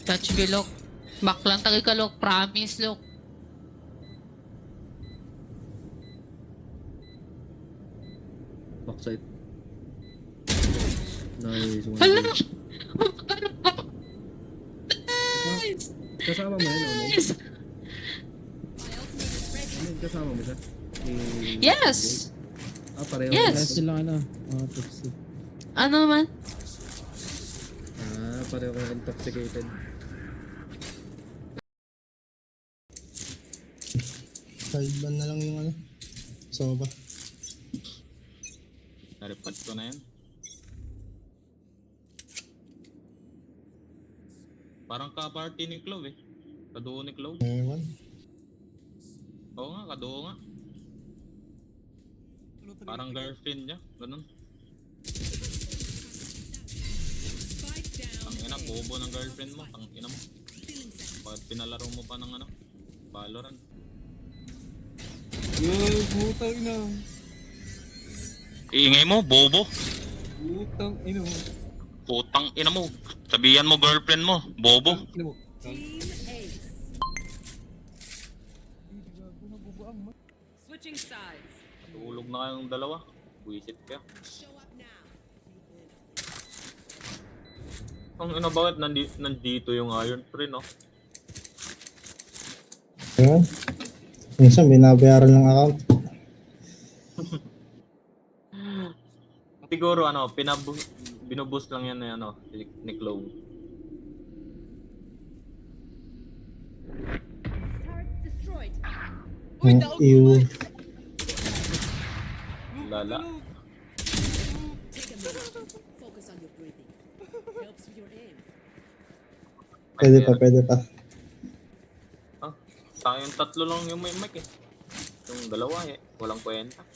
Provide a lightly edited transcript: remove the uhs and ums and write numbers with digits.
Touch me, Lok. Back lang tagay ka, Lok. Promise, Lok. Backside. Nice. Hala! Nice! Kasama mo yan, Onay? Nice! Kasama mo siya? Yes! Pareho. Yes! Kaya sila tipsy. Ano man? Pareho kang intoxicated. Sideban na lang yung soba. Narepad ko na yan. Parang ka-party ni Clove eh. Kaduo ni Clove. Ewan. Oo nga, kaduo nga. Parang girlfriend niya, ganun. Tangina, bobo ng girlfriend mo, tangina mo. Bakit pinalaro mo pa ng Valorant? Putang ina. Iingay mo, bobo. Putang ina mo. Putang ina mo. Sabihan mo girlfriend mo, bobo. Ina mo. Switching sides. Tulog na kayong dalawa. Buisit ka. Ang ina, bakit nandito yung Iron Free, no? Ewan. Minsan binabayaran ng account. Siguro binuboost lang yan na ni Clove. Destroyed. Ew. Lala. Take a minute. Focus on your breathing. Helps with your aim. Pwede pa. Tayong tatlo lang yung may mic eh. Yung dalawa eh, walang kwenta.